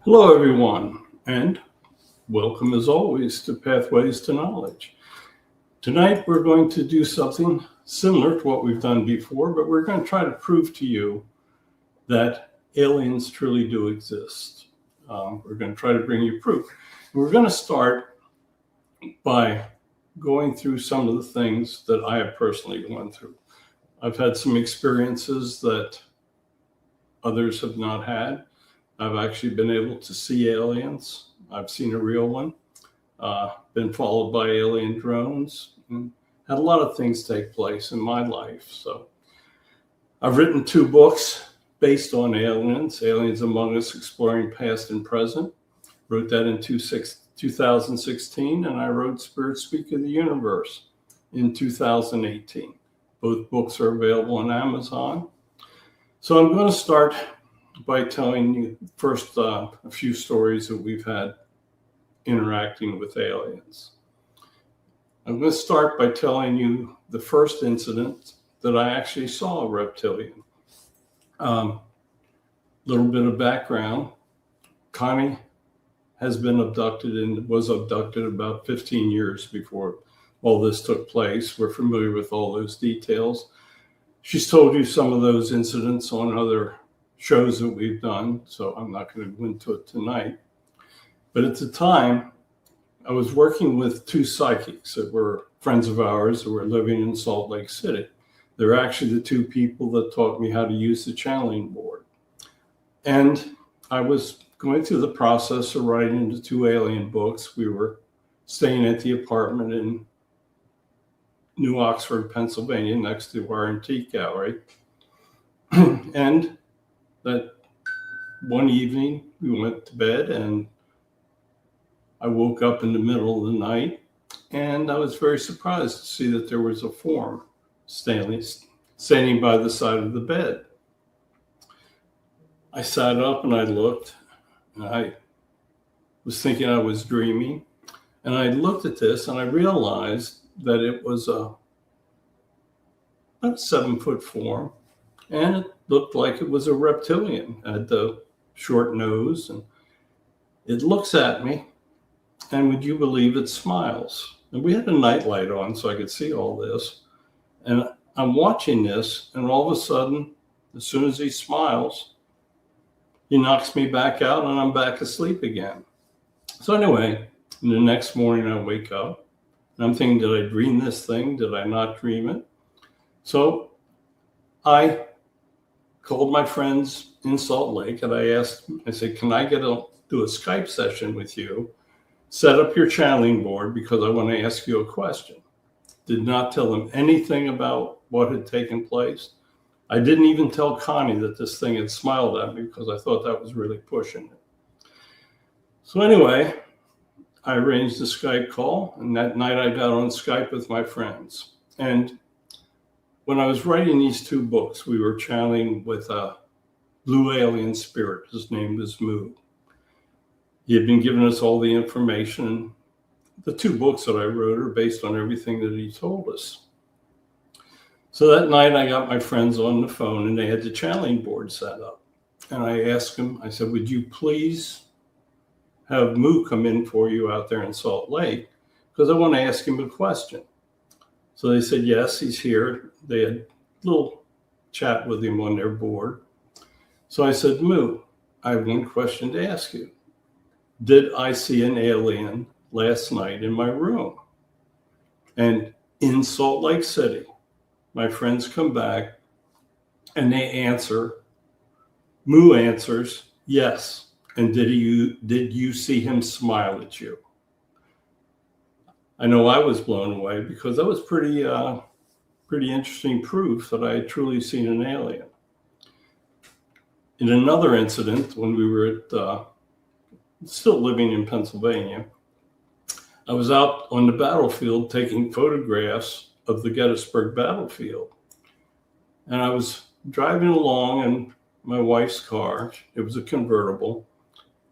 Hello, everyone, and welcome as always to Pathways to Knowledge. Tonight, we're going to do something similar to what we've done before, but we're going to try to prove to you that aliens truly do exist. We're going to try to bring you proof. We're going to start by going through some of the things that I have personally gone through. I've had some experiences that others have not had. I've actually been able to see aliens. I've seen a real one, been followed by alien drones, and had a lot of things take place in my life. So I've written 2 books based on aliens, Aliens Among Us, Exploring Past and Present. Wrote that in 2016, and I wrote Spirit Speak of the Universe in 2018. Both books are available on Amazon. So I'm going to start by telling you first a few stories that we've had interacting with aliens. I'm going to start by telling you the first incident that I actually saw a reptilian. Little bit of background. Connie has been abducted and was abducted about 15 years before all this took place. We're familiar with all those details. She's told you some of those incidents on other shows that we've done, so I'm not going to go into it tonight. But at the time, I was working with 2 psychics that were friends of ours who were living in Salt Lake City. They're actually the 2 people that taught me how to use the channeling board. And I was going through the process of writing the 2 alien books. We were staying at the apartment in New Oxford, Pennsylvania, next to our antique gallery. And that one evening we went to bed, and I woke up in the middle of the night, and I was very surprised to see that there was a form standing by the side of the bed. I sat up and I looked, and I was thinking I was dreaming, and I looked at this and I realized that it was about a 7-foot form, and it looked like it was a reptilian. It had the short nose, and it looks at me, and would you believe it smiles? And we had a nightlight on so I could see all this. And I'm watching this, and all of a sudden, as soon as he smiles, he knocks me back out, and I'm back asleep again. So anyway, the next morning I wake up, and I'm thinking, did I dream this thing? Did I not dream it? So I called my friends in Salt Lake, and I said, can I do a Skype session with you? Set up your channeling board because I want to ask you a question. Did not tell them anything about what had taken place. I didn't even tell Connie that this thing had smiled at me because I thought that was really pushing it. So anyway, I arranged a Skype call, and that night I got on Skype with my friends. And when I was writing these 2 books, we were channeling with a blue alien spirit. His name was Moo. He had been giving us all the information. The 2 books that I wrote are based on everything that he told us. So that night I got my friends on the phone, and they had the channeling board set up. And I asked them, I said, would you please have Moo come in for you out there in Salt Lake? Because I want to ask him a question. So they said, yes, he's here. They had a little chat with him on their board. So I said, Moo, I have one question to ask you. Did I see an alien last night in my room? And in Salt Lake City, my friends come back and they answer, Moo answers, yes. And did you see him smile at you? I know I was blown away because that was pretty interesting proof that I had truly seen an alien. In another incident, when we were still living in Pennsylvania, I was out on the battlefield taking photographs of the Gettysburg battlefield. And I was driving along in my wife's car. It was a convertible.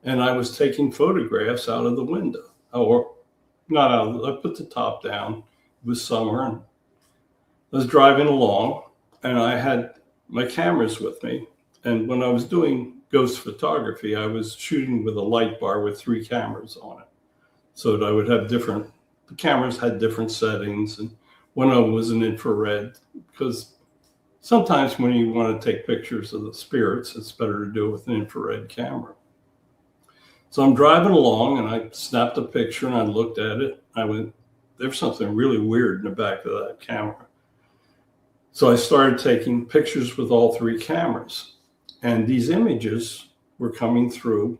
And I was taking photographs out of the window, or not out. I put the top down. It was summer, and I was driving along, and I had my cameras with me. And when I was going ghost photography, I was shooting with a light bar with 3 cameras on it. So that I would have the cameras had different settings, and one of them was an infrared, because sometimes when you want to take pictures of the spirits, it's better to do it with an infrared camera. So I'm driving along and I snapped a picture and I looked at it. I went, there's something really weird in the back of that camera. So I started taking pictures with all 3 cameras, and these images were coming through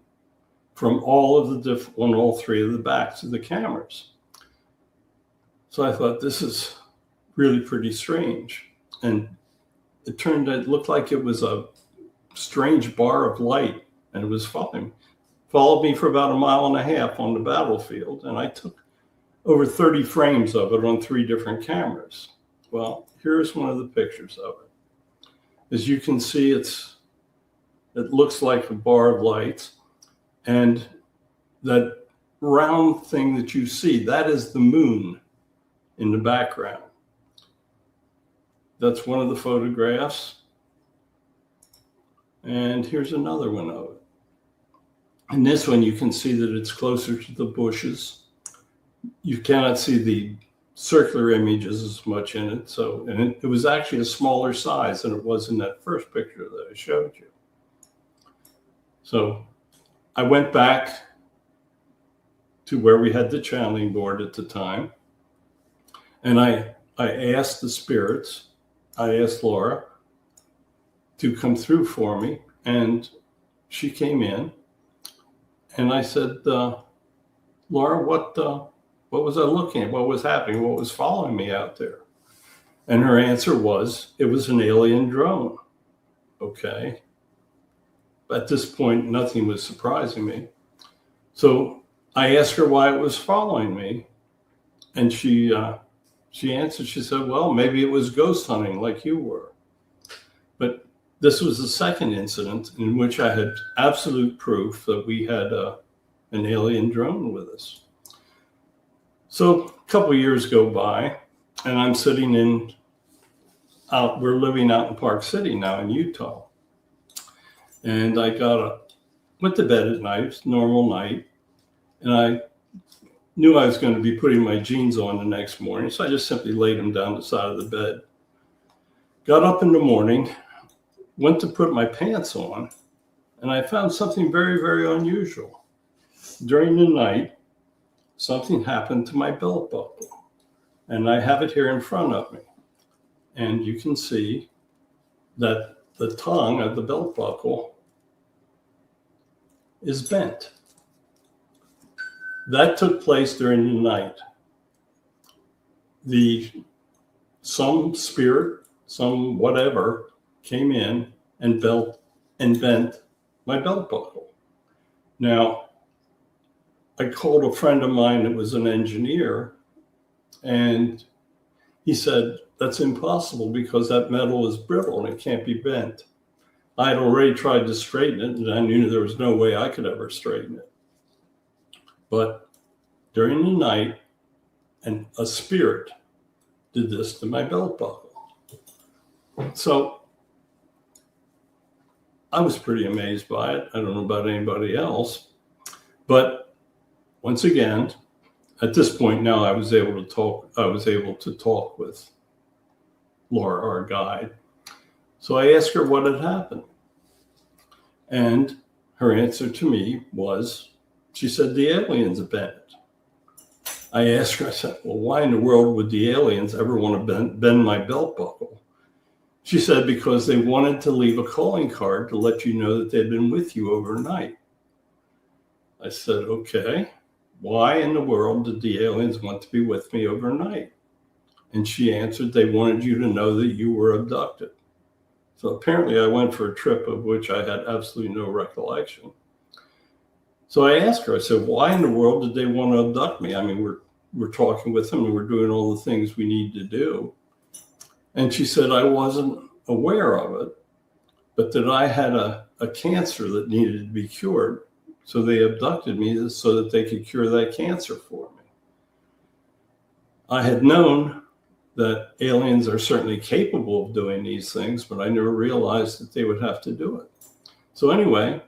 from all of the on all 3 of the backs of the cameras. So I thought, this is really pretty strange. And it looked like it was a strange bar of light, and it was followed me for about 1.5 miles on the battlefield. And I took over 30 frames of it on 3 different cameras. Well, here's one of the pictures of it. As you can see, it looks like a bar of lights. And that round thing that you see, that is the moon in the background. That's one of the photographs. And here's another one of it. In this one, you can see that it's closer to the bushes. You cannot see the circular images as much in it. And it was actually a smaller size than it was in that first picture that I showed you. So I went back to where we had the channeling board at the time. And I asked the spirits, I asked Laura to come through for me. And she came in. And I said, Laura, what was I looking at? What was happening? What was following me out there? And her answer was, it was an alien drone. Okay. At this point, nothing was surprising me. So I asked her why it was following me. And she answered, she said, well, maybe it was ghost hunting like you were. But this was the second incident in which I had absolute proof that we had an alien drone with us. So a couple of years go by, and I'm sitting we're living out in Park City now in Utah. And I went to bed at night, it's a normal night, and I knew I was going to be putting my jeans on the next morning, so I just simply laid them down the side of the bed. Got up in the morning, went to put my pants on, and I found something very, very unusual. During the night, something happened to my belt buckle, and I have it here in front of me. And you can see that the tongue of the belt buckle is bent. That took place during the night. Some spirit, some whatever, came in and bent my belt buckle. Now, I called a friend of mine that was an engineer, and he said, that's impossible because that metal is brittle and it can't be bent. I had already tried to straighten it, and I knew there was no way I could ever straighten it. But during the night, a spirit did this to my belt buckle. So I was pretty amazed by it. I don't know about anybody else. But once again, at this point now, I was able to talk with Laura, our guide. So I asked her what had happened. And her answer to me was, she said, the aliens bent it. I asked her, I said, well, why in the world would the aliens ever want to bend my belt buckle? She said, because they wanted to leave a calling card to let you know that they'd been with you overnight. I said, okay, why in the world did the aliens want to be with me overnight? And she answered, they wanted you to know that you were abducted. So apparently I went for a trip of which I had absolutely no recollection. So I asked her, I said, why in the world did they want to abduct me? I mean, we're talking with them and we're doing all the things we need to do. And she said, I wasn't aware of it, but that I had a cancer that needed to be cured. So they abducted me so that they could cure that cancer for me. I had known that aliens are certainly capable of doing these things, but I never realized that they would have to do it. So anyway,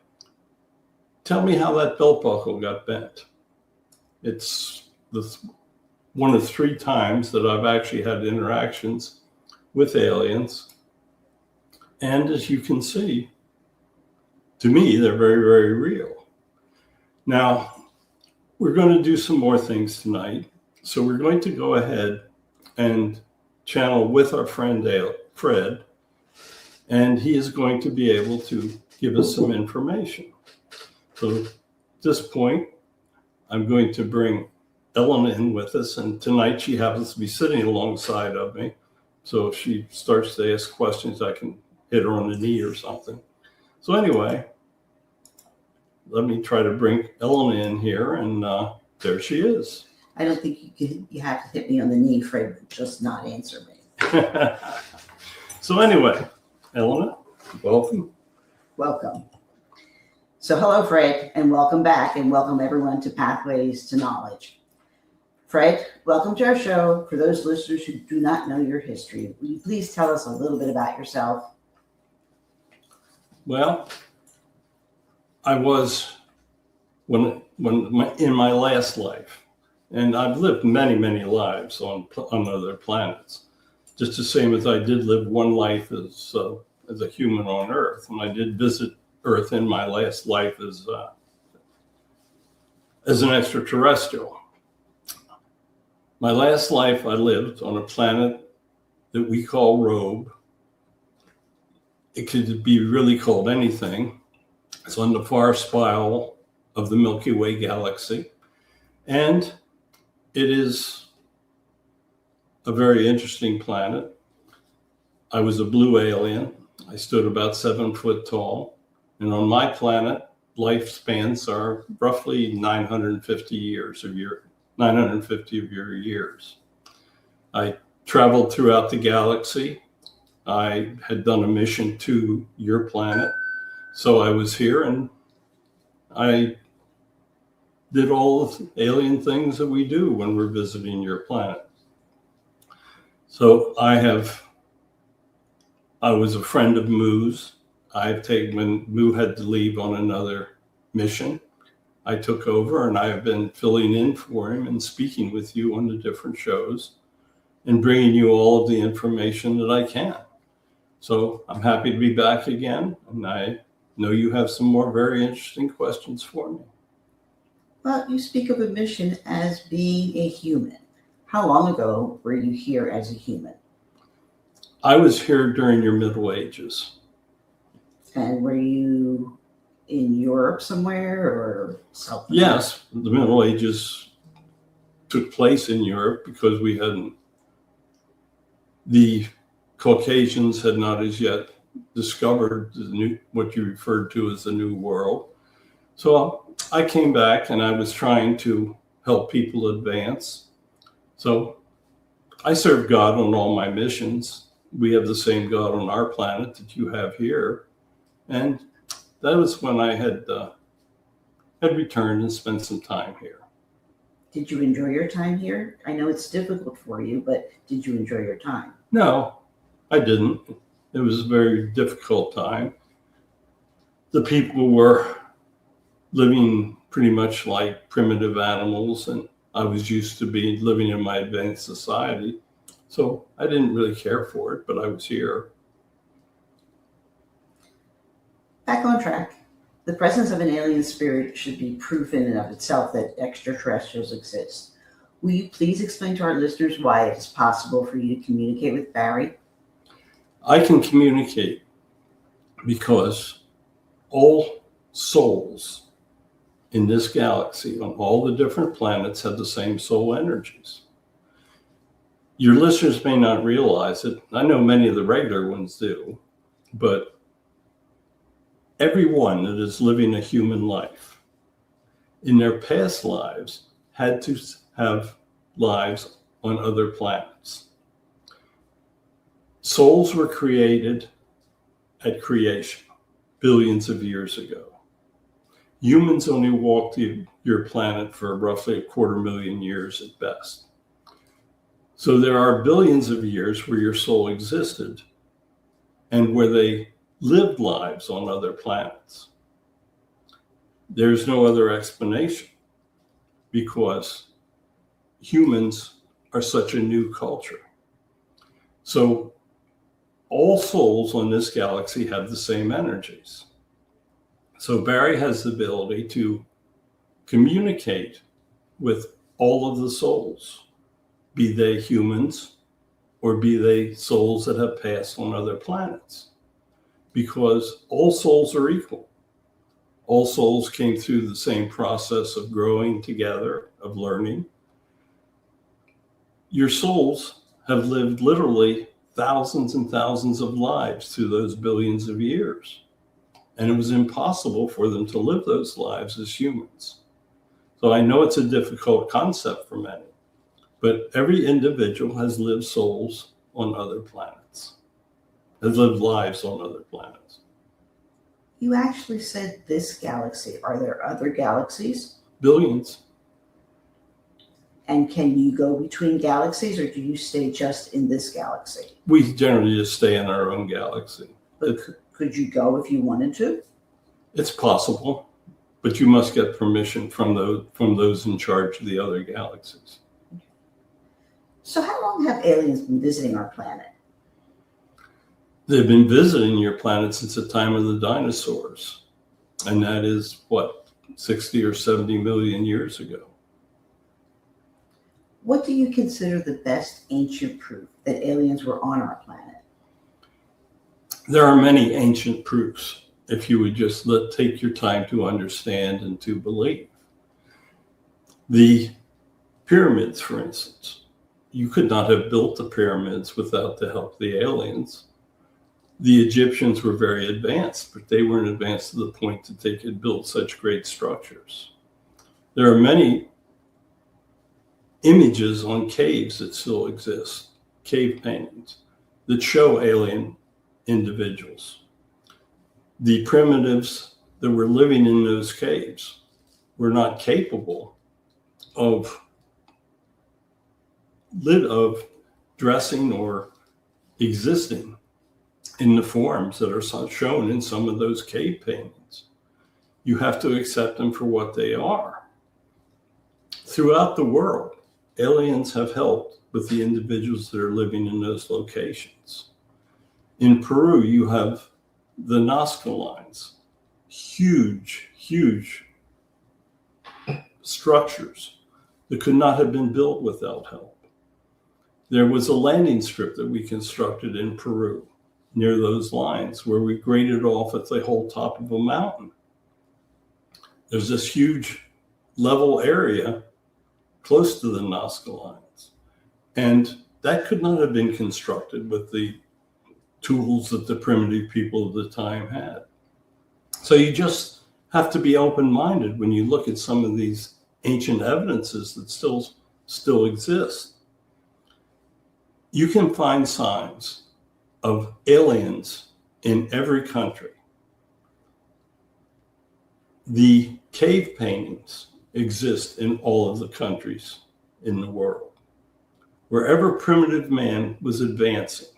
tell me how that belt buckle got bent. It's one of 3 times that I've actually had interactions with aliens. And as you can see, to me, they're very, very real. Now, we're going to do some more things tonight. So we're going to go ahead and channel with our friend Fred, and he is going to be able to give us some information. So at this point, I'm going to bring Ellen in with us, and tonight she happens to be sitting alongside of me. So if she starts to ask questions, I can hit her on the knee or something. So anyway, let me try to bring Ellen in here, and there she is. I don't think you have to hit me on the knee, Fred would just not answer me. So anyway, Ellen, welcome. Welcome. So hello, Fred, and welcome back, and welcome everyone to Pathways to Knowledge. Fred, welcome to our show. For those listeners who do not know your history, will you please tell us a little bit about yourself? Well, I was in my last life, and I've lived many, many lives on other planets, just the same as I did live one life as a human on Earth, and I did visit Earth in my last life as an extraterrestrial. My last life I lived on a planet that we call Robe. It could be really called anything. It's on the far spiral of the Milky Way galaxy. And it is a very interesting planet. I was a blue alien. I stood about 7 foot tall. And on my planet, lifespans are roughly 950 of your years. I traveled throughout the galaxy. I had done a mission to your planet. So I was here and I did all the alien things that we do when we're visiting your planet. So I was a friend of Moo's. When Moo had to leave on another mission, I took over and I have been filling in for him and speaking with you on the different shows and bringing you all of the information that I can. So I'm happy to be back again, and I know you have some more very interesting questions for me. Well, you speak of a mission as being a human. How long ago were you here as a human? I was here during your Middle Ages. And were you in Europe somewhere or something? Yes, the Middle Ages took place in Europe because the Caucasians had not as yet discovered what you referred to as the New World. So I came back and I was trying to help people advance. So I serve God on all my missions. We have the same God on our planet that you have here. And that was when I had returned and spent some time here. Did you enjoy your time here? I know it's difficult for you, but did you enjoy your time? No, I didn't. It was a very difficult time. The people were living pretty much like primitive animals, and I was used to living in my advanced society. So I didn't really care for it, but I was here. Back on track. The presence of an alien spirit should be proof in and of itself that extraterrestrials exist. Will you please explain to our listeners why it is possible for you to communicate with Barry? I can communicate because all souls in this galaxy on all the different planets have the same soul energies. Your listeners may not realize it. I know many of the regular ones do, but everyone that is living a human life in their past lives had to have lives on other planets. Souls were created at creation billions of years ago. Humans only walked your planet for roughly 250,000 years at best. So there are billions of years where your soul existed and where they lived lives on other planets. There's no other explanation because humans are such a new culture. So all souls on this galaxy have the same energies. So Barry has the ability to communicate with all of the souls, be they humans or be they souls that have passed on other planets, because all souls are equal. All souls came through the same process of growing together, of learning. Your souls have lived literally thousands and thousands of lives through those billions of years. And it was impossible for them to live those lives as humans. So I know it's a difficult concept for many, but every individual has lived souls on other planets, has lived lives on other planets. You actually said this galaxy. Are there other galaxies? Billions. And can you go between galaxies, or do you stay just in this galaxy? We generally just stay in our own galaxy. But could you go if you wanted to? It's possible, but you must get permission from those in charge of the other galaxies. So how long have aliens been visiting our planet? They've been visiting your planet since the time of the dinosaurs. And that is, 60 or 70 million years ago. What do you consider the best ancient proof that aliens were on our planet? There are many ancient proofs, if you would just take your time to understand and to believe. The pyramids, for instance, you could not have built the pyramids without the help of the aliens. The Egyptians were very advanced, but they weren't advanced to the point that they could build such great structures. There are many images on caves that still exist, cave paintings, that show alien individuals. The primitives that were living in those caves were not capable of dressing or existing in the forms that are shown in some of those cave paintings. You have to accept them for what they are. Throughout the world, aliens have helped with the individuals that are living in those locations. In Peru, you have the Nazca lines, huge, huge structures that could not have been built without help. There was a landing strip that we constructed in Peru near those lines where we graded off at the whole top of a mountain. There's this huge level area close to the Nazca lines. And that could not have been constructed with the tools that the primitive people of the time had. So you just have to be open-minded when you look at some of these ancient evidences that still exist. You can find signs of aliens in every country. The cave paintings exist in all of the countries in the world. Wherever primitive man was advancing,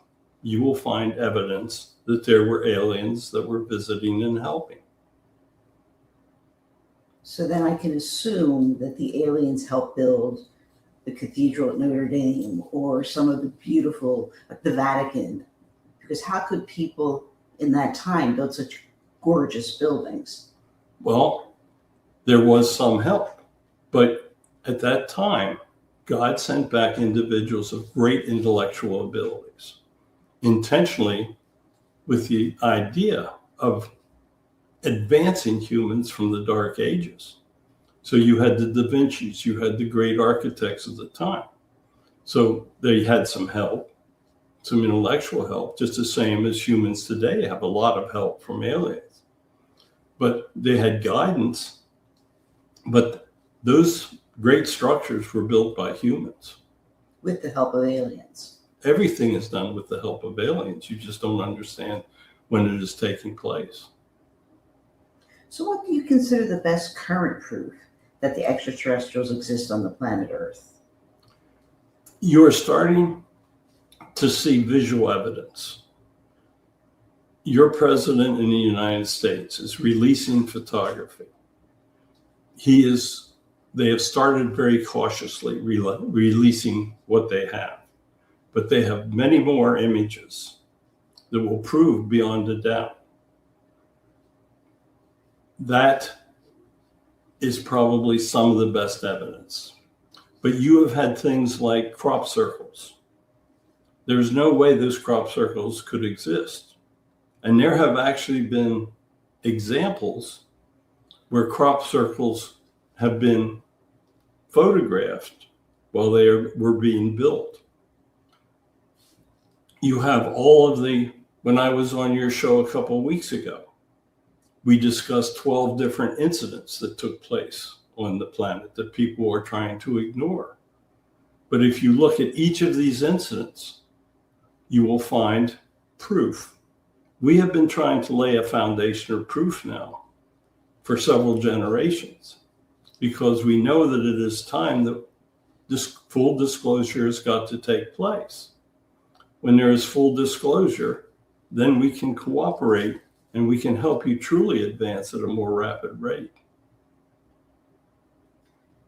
you will find evidence that there were aliens that were visiting and helping. So then I can assume that the aliens helped build the cathedral at Notre Dame or some of the beautiful, like the Vatican, because how could people in that time build such gorgeous buildings? Well, there was some help, but at that time, God sent back individuals of great intellectual abilities, intentionally with the idea of advancing humans from the Dark Ages. So you had the Da Vinci's, you had the great architects of the time. So they had some help, some intellectual help, just the same as humans today have a lot of help from aliens. But they had guidance, but those great structures were built by humans. With the help of aliens. Everything is done with the help of aliens. You just don't understand when it is taking place. So what do you consider the best current proof that the extraterrestrials exist on the planet Earth? You are starting to see visual evidence. your president in the United States is releasing photography. They have started very cautiously releasing what they have, but they have many more images that will prove beyond a doubt. That is probably some of the best evidence. But you have had things like crop circles. There's no way those crop circles could exist. And there have actually been examples where crop circles have been photographed while they were being built. You have all of when I was on your show a couple of weeks ago, we discussed 12 different incidents that took place on the planet that people are trying to ignore. But if you look at each of these incidents, you will find proof. We have been trying to lay a foundation of proof now for several generations, because we know that it is time that this full disclosure has got to take place. When there is full disclosure, then we can cooperate and we can help you truly advance at a more rapid rate.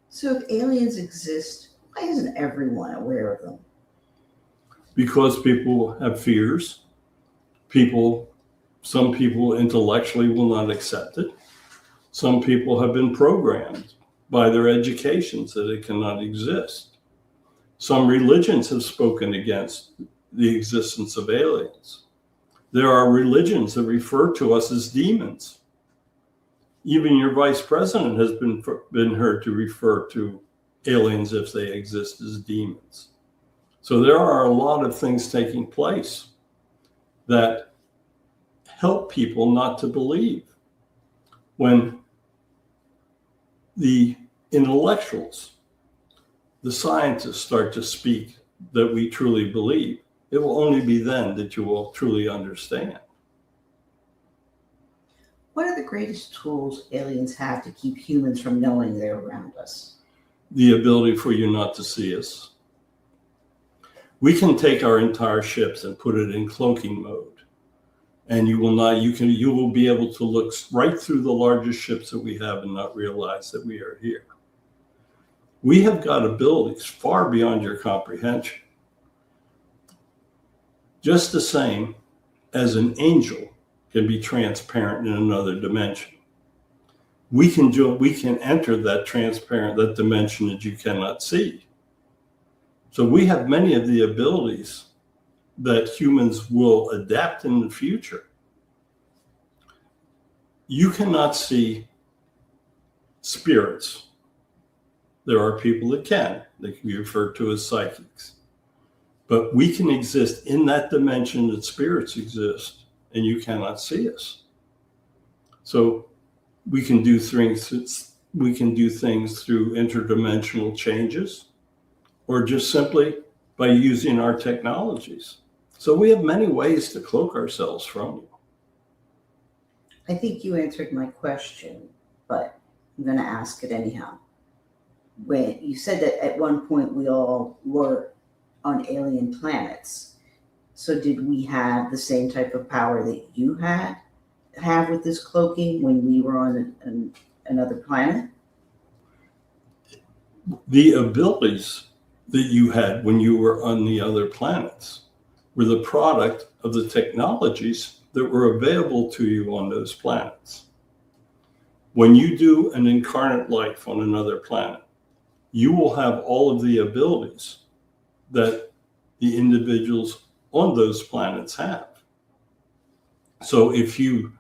So if aliens exist, why isn't everyone aware of them? Because people have fears. Some people intellectually will not accept it. Some people have been programmed by their educations that it cannot exist. Some religions have spoken against the existence of aliens. There are religions that refer to us as demons. Even your vice president has been heard to refer to aliens, if they exist, as demons. So there are a lot of things taking place that help people not to believe. When the intellectuals, the scientists start to speak that we truly believe, it will only be then that you will truly understand. What are the greatest tools aliens have to keep humans from knowing they're around us? The ability for you not to see us. We can take our entire ships and put it in cloaking mode, and you will be able to look right through the largest ships that we have and not realize that we are here. We have got abilities far beyond your comprehension. Just the same as an angel can be transparent in another dimension. We can enter that dimension that you cannot see. So we have many of the abilities that humans will adapt in the future. You cannot see spirits. There are people that can. They can be referred to as psychics. But we can exist in that dimension that spirits exist, and you cannot see us. So we can do things through interdimensional changes, or just simply by using our technologies. So we have many ways to cloak ourselves from you. I think you answered my question, but I'm going to ask it anyhow. When you said that at one point we all were on alien planets, so did we have the same type of power that you have with this cloaking when we were on another planet? The abilities that you had when you were on the other planets were the product of the technologies that were available to you on those planets. When you do an incarnate life on another planet, you will have all of the abilities that the individuals on those planets have. So if you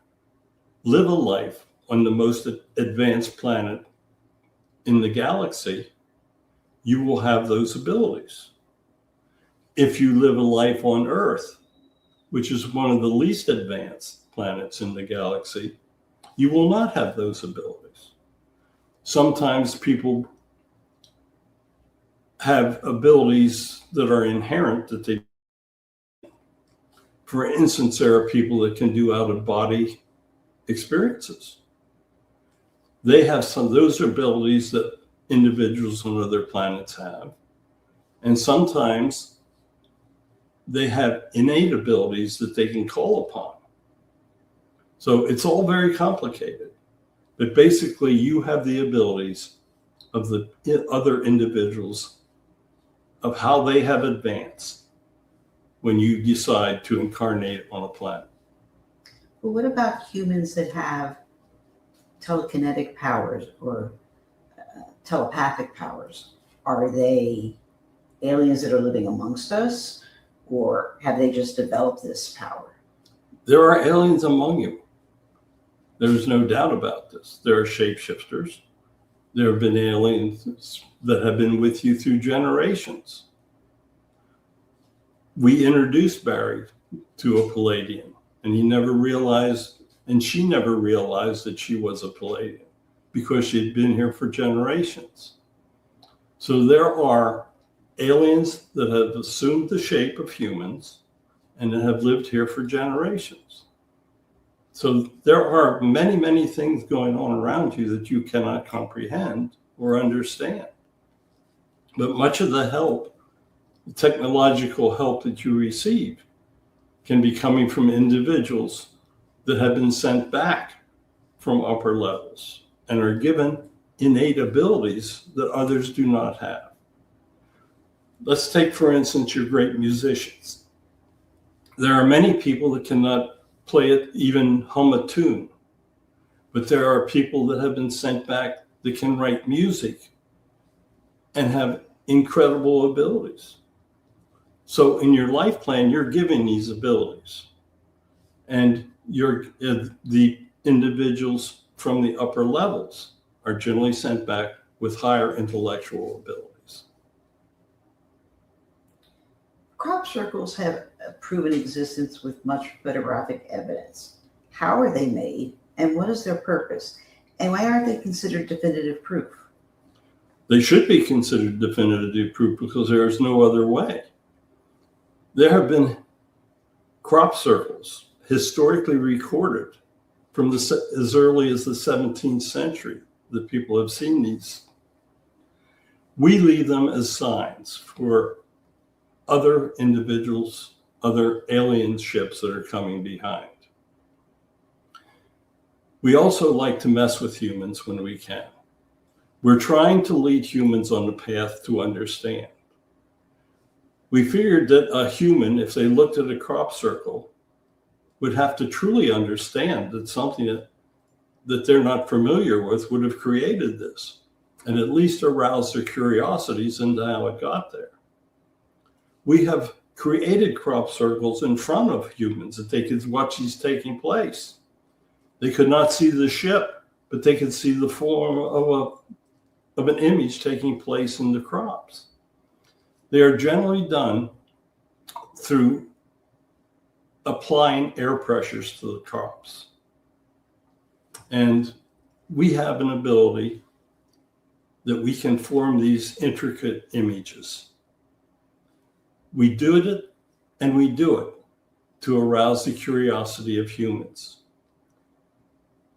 live a life on the most advanced planet in the galaxy, you will have those abilities. If you live a life on Earth, which is one of the least advanced planets in the galaxy, you will not have those abilities. Sometimes people have abilities that are inherent that they, for instance, there are people that can do out-of-body experiences. They have those abilities that individuals on other planets have. And sometimes they have innate abilities that they can call upon. So it's all very complicated. But basically, you have the abilities of the other individuals of how they have advanced when you decide to incarnate on a planet. Well, what about humans that have telekinetic powers or telepathic powers? Are they aliens that are living amongst us, or have they just developed this power? There are aliens among you. There's no doubt about this. There are shapeshifters. There have been aliens that have been with you through generations. We introduced Barry to a Palladian, and he never realized, and she never realized that she was a Palladian because she had been here for generations. So there are aliens that have assumed the shape of humans and that have lived here for generations. So there are many, many things going on around you that you cannot comprehend or understand. But much of the help, the technological help that you receive, can be coming from individuals that have been sent back from upper levels and are given innate abilities that others do not have. Let's take, for instance, your great musicians. There are many people that cannot play it, even hum a tune, but there are people that have been sent back that can write music and have incredible abilities. So in your life plan, you're given these abilities, and the individuals from the upper levels are generally sent back with higher intellectual abilities. Crop circles have a proven existence with much photographic evidence. How are they made, and what is their purpose? And why aren't they considered definitive proof? They should be considered definitive proof because there is no other way. There have been crop circles historically recorded from as early as the 17th century that people have seen these. We leave them as signs for other individuals, other alien ships that are coming behind. We also like to mess with humans when we can. We're trying to lead humans on the path to understand. We figured that a human, if they looked at a crop circle, would have to truly understand that something that they're not familiar with would have created this, and at least arouse their curiosities into how it got there. We have created crop circles in front of humans that they could watch these taking place. They could not see the ship, but they could see the form of an image taking place in the crops. They are generally done through applying air pressures to the crops. And we have an ability that we can form these intricate images. We do it, and we do it to arouse the curiosity of humans.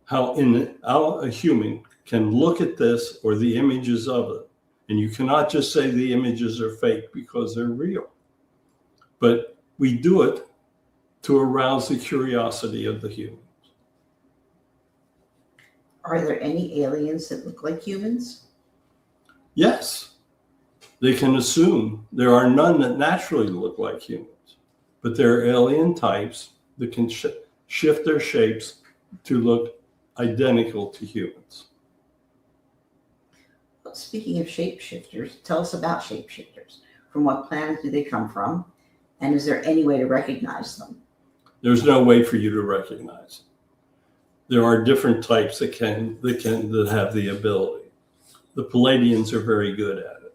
How a human can look at this or the images of it, and you cannot just say the images are fake because they're real. But we do it to arouse the curiosity of the humans. Are there any aliens that look like humans? Yes, they can assume there are none that naturally look like humans, but there are alien types that can shift their shapes to look identical to humans. Well, speaking of shapeshifters, tell us about shapeshifters. From what planet do they come from? And is there any way to recognize them? There's no way for you to recognize. There are different types that have the ability. The Palladians are very good at it.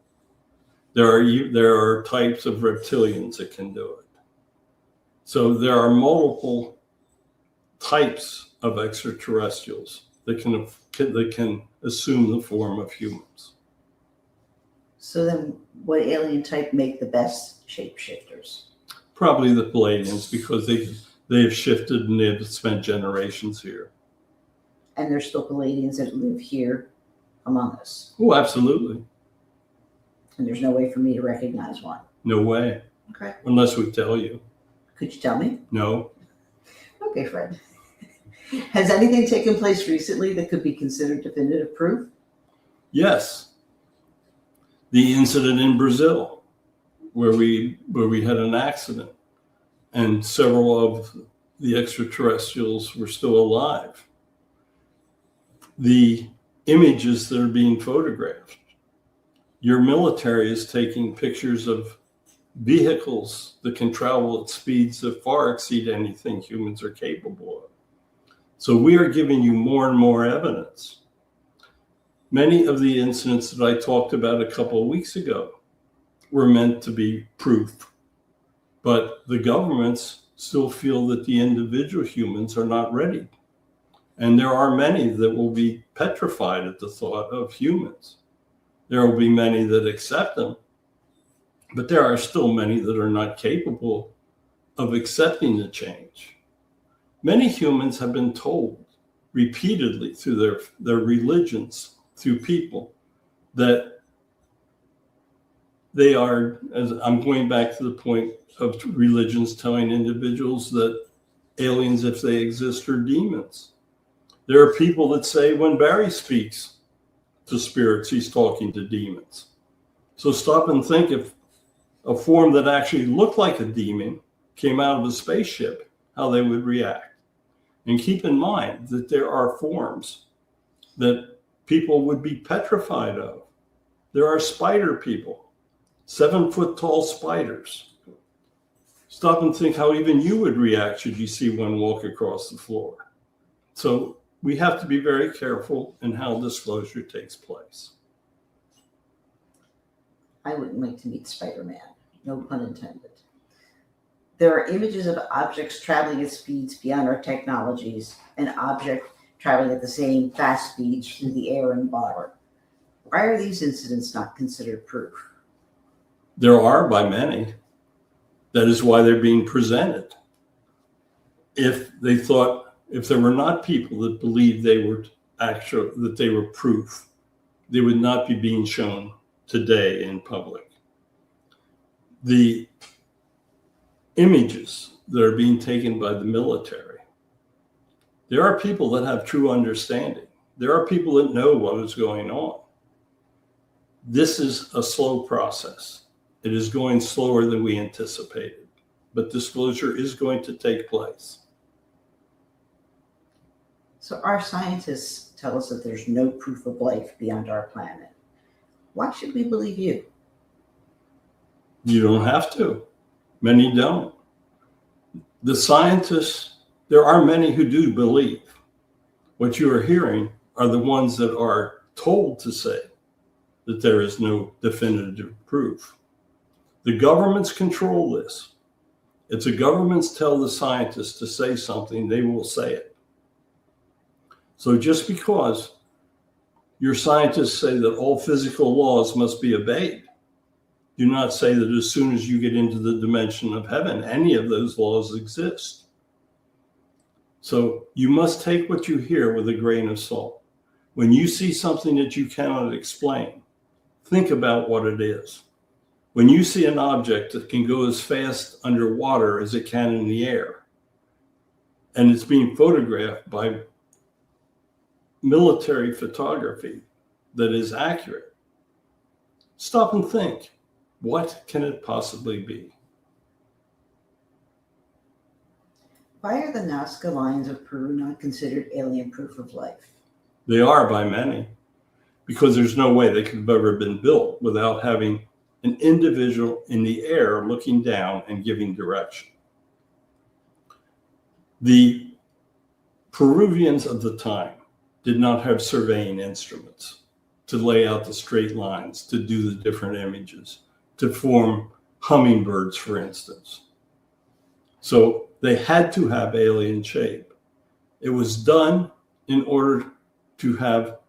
There are types of reptilians that can do it. So there are multiple types of extraterrestrials that can assume the form of humans. So then what alien type make the best shapeshifters? Probably the Palladians, because they have shifted and they've spent generations here. And there's still Palladians that live here among us. Oh, absolutely. And there's no way for me to recognize one. No way. Okay. Unless we tell you. Could you tell me? No. Okay, Fred. Has anything taken place recently that could be considered definitive proof? Yes, the incident in Brazil where we had an accident and several of the extraterrestrials were still alive. The images that are being photographed. Your military is taking pictures of vehicles that can travel at speeds that far exceed anything humans are capable of. So we are giving you more and more evidence. Many of the incidents that I talked about a couple of weeks ago were meant to be proof, but the governments still feel that the individual humans are not ready. And there are many that will be petrified at the thought of humans. There will be many that accept them, but there are still many that are not capable of accepting the change. Many humans have been told repeatedly through their religions, through people, that they are, as I'm going back to the point of religions telling individuals that aliens, if they exist, are demons. There are people that say when Barry speaks to spirits, he's talking to demons. So stop and think, if a form that actually looked like a demon came out of a spaceship, how they would react. And keep in mind that there are forms that people would be petrified of. There are spider people, 7-foot tall spiders. Stop and think how even you would react should you see one walk across the floor. So we have to be very careful in how disclosure takes place. I wouldn't like to meet Spider-Man, no pun intended. There are images of objects traveling at speeds beyond our technologies, an object traveling at the same fast speeds through the air and water. Why are these incidents not considered proof? There are by many. That is why they're being presented. If there were not people that believed they were that they were proof, they would not be being shown today in public. The images that are being taken by the military, there are people that have true understanding. There are people that know what is going on. This is a slow process. It is going slower than we anticipated, but disclosure is going to take place. So our scientists tell us that there's no proof of life beyond our planet. Why should we believe you? You don't have to. Many don't. The scientists, there are many who do believe. What you are hearing are the ones that are told to say that there is no definitive proof. The governments control this. If the governments tell the scientists to say something, they will say it. So just because your scientists say that all physical laws must be obeyed, do not say that as soon as you get into the dimension of heaven, any of those laws exist. So you must take what you hear with a grain of salt. When you see something that you cannot explain, think about what it is. When you see an object that can go as fast underwater as it can in the air, and it's being photographed by military photography that is accurate, stop and think, what can it possibly be? Why are the Nazca Lions of Peru not considered alien proof of life? They are by many, because there's no way they could have ever been built without having an individual in the air looking down and giving direction. The Peruvians of the time did not have surveying instruments to lay out the straight lines, to do the different images, to form hummingbirds, for instance. So they had to have alien shape. It was done in order to have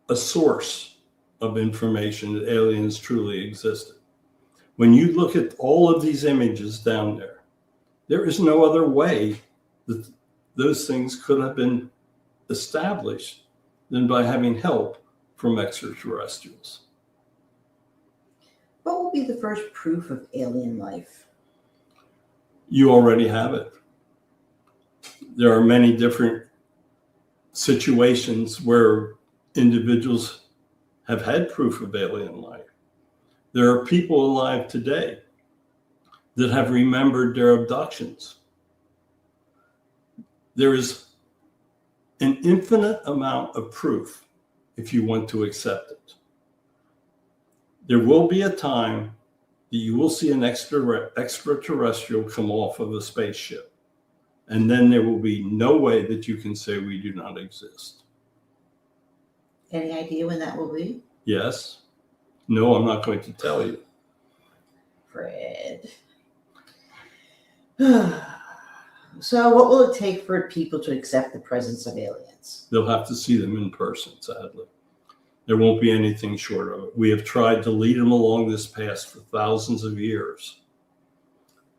a source of information that aliens truly existed. When you look at all of these images down there, there is no other way that those things could have been established than by having help from extraterrestrials. What will be the first proof of alien life? You already have it. There are many different situations where individuals have had proof of alien life. There are people alive today that have remembered their abductions. There is an infinite amount of proof if you want to accept it. There will be a time that you will see an extraterrestrial come off of a spaceship, and then there will be no way that you can say we do not exist. Any idea when that will be? Yes. No, I'm not going to tell you. Fred. So what will it take for people to accept the presence of aliens? They'll have to see them in person, sadly. There won't be anything short of it. We have tried to lead them along this path for thousands of years.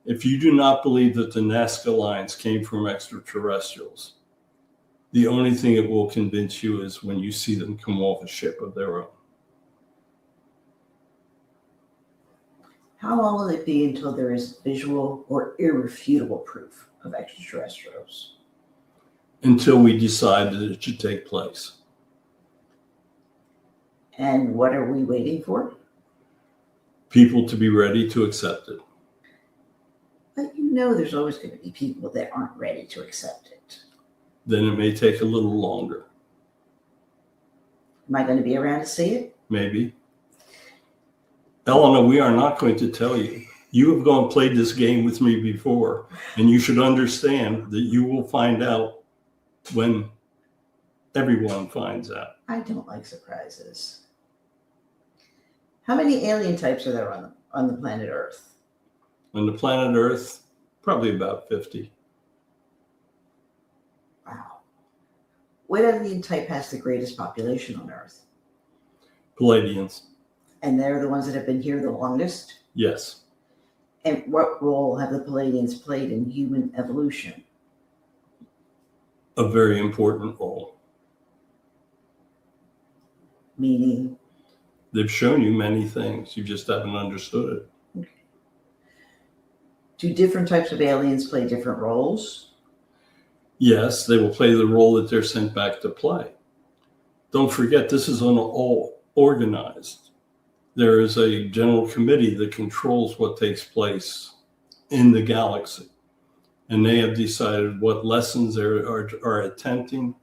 If you do not believe that the Nazca lines came from extraterrestrials, the only thing it will convince you is when you see them come off a ship of their own. How long will it be until there is visual or irrefutable proof of extraterrestrials? Until we decide that it should take place. And what are we waiting for? People to be ready to accept it. But you know there's always going to be people that aren't ready to accept it. Then it may take a little longer. Am I going to be around to see it? Maybe. Eleanor, we are not going to tell you. You have gone and played this game with me before, and you should understand that you will find out when everyone finds out. I don't like surprises. How many alien types are there on the planet Earth? On the planet Earth, probably about 50. Wow. What alien type has the greatest population on Earth? Palladians, And they're the ones that have been here the longest? yes. And what role have the Palladians played in human evolution? A very important role. Meaning? They've shown you many things. You just haven't understood it. Okay. Do different types of aliens play different roles? Yes, they will play the role that they're sent back to play. Don't forget, this is all organized. There is a general committee that controls what takes place in the galaxy. And they have decided what lessons are attempting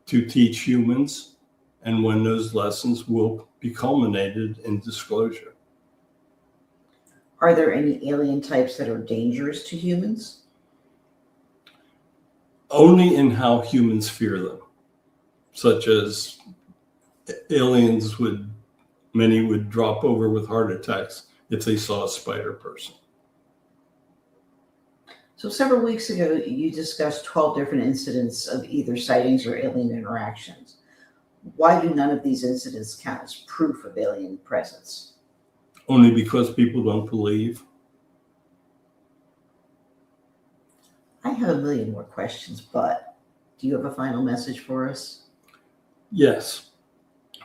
to teach humans and when those lessons will be culminated in disclosure. Are there any alien types that are dangerous to humans? Only in how humans fear them, such as aliens many would drop over with heart attacks if they saw a spider person. So several weeks ago, you discussed 12 different incidents of either sightings or alien interactions. Why do none of these incidents count as proof of alien presence? Only because people don't believe. I have a million more questions, but do you have a final message for us? Yes.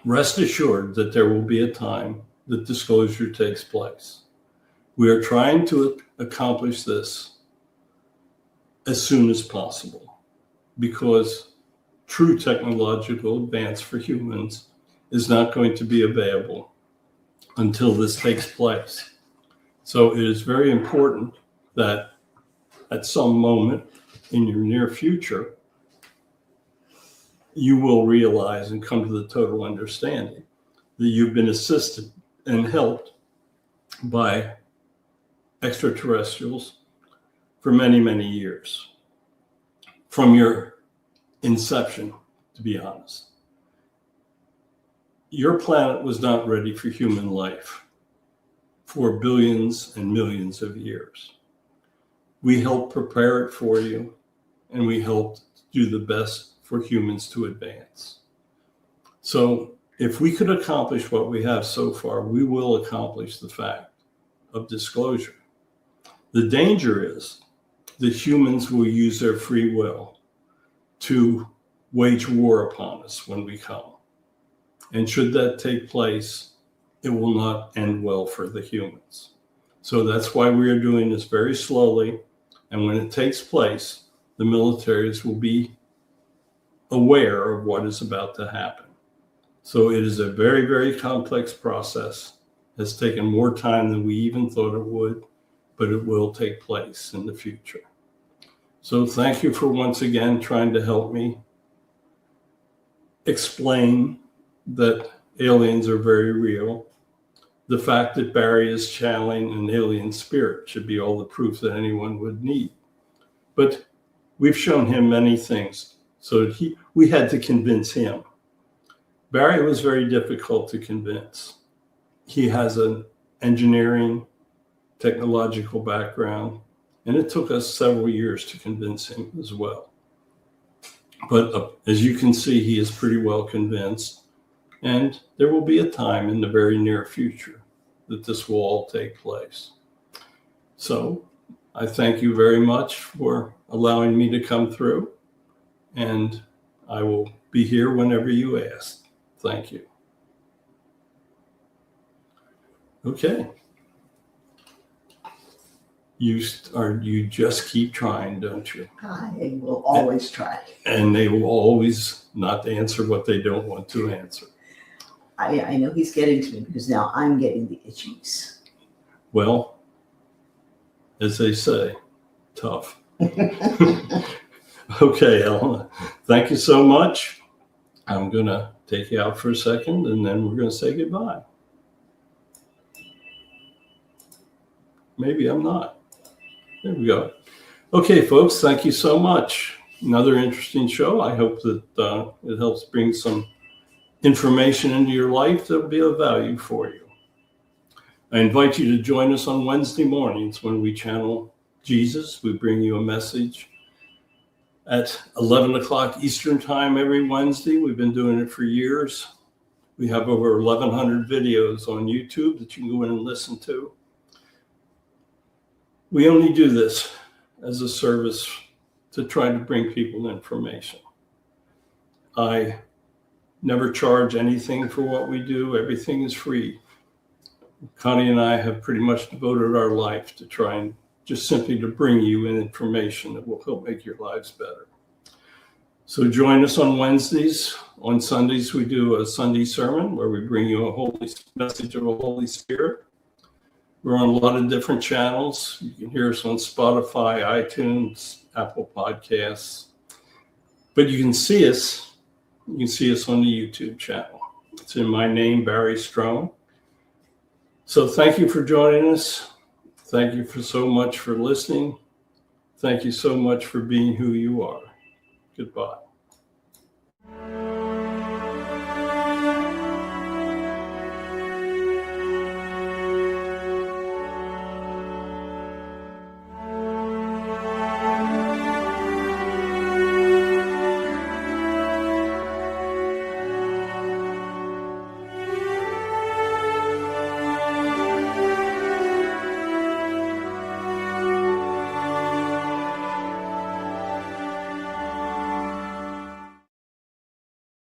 Rest assured that there will be a time that disclosure takes place. We are trying to accomplish this as soon as possible because true technological advance for humans is not going to be available until this takes place. So it is very important that at some moment in your near future, you will realize and come to the total understanding that you've been assisted and helped by extraterrestrials for many, many years. From your inception, to be honest. Your planet was not ready for human life for billions and millions of years. We helped prepare it for you, and we helped do the best for humans to advance. So if we could accomplish what we have so far, we will accomplish the fact of disclosure. The danger is that humans will use their free will to wage war upon us when we come. And should that take place, it will not end well for the humans. So that's why we are doing this very slowly. And when it takes place, the militaries will be aware of what is about to happen. So it is a very, very complex process. It's taken more time than we even thought it would, but it will take place in the future. So thank you for once again trying to help me explain that aliens are very real. The fact that Barry is channeling an alien spirit should be all the proof that anyone would need. But we've shown him many things, so we had to convince him. Barry was very difficult to convince. He has an engineering, technological background, and it took us several years to convince him as well. But as you can see, he is pretty well convinced, and there will be a time in the very near future that this will all take place. So I thank you very much for allowing me to come through, and I will be here whenever you ask. Thank you. Okay. You just keep trying, don't you? I will always try. And they will always not answer what they don't want to answer. I know he's getting to me because now I'm getting the itchies. Well, as they say, tough. Okay, Ellen, thank you so much. I'm going to take you out for a second, and then we're going to say goodbye. Maybe I'm not. There we go. Okay, folks, thank you so much. Another interesting show. I hope that it helps bring some information into your life that will be of value for you. I invite you to join us on Wednesday mornings when we channel Jesus. We bring you a message at 11 o'clock Eastern time every Wednesday. We've been doing it for years. We have over 1,100 videos on YouTube that you can go in and listen to. We only do this as a service to try to bring people information. I never charge anything for what we do. Everything is free. Connie and I have pretty much devoted our life to trying just simply to bring you in information that will help make your lives better. So join us on Wednesdays. On Sundays, we do a Sunday sermon where we bring you a holy message of a Holy Spirit. We're on a lot of different channels. You can hear us on Spotify, iTunes, Apple Podcasts. But you can see us. You can see us on the YouTube channel. It's in my name, Barry Strome. So thank you for joining us. Thank you so much for listening. Thank you so much for being who you are. Goodbye.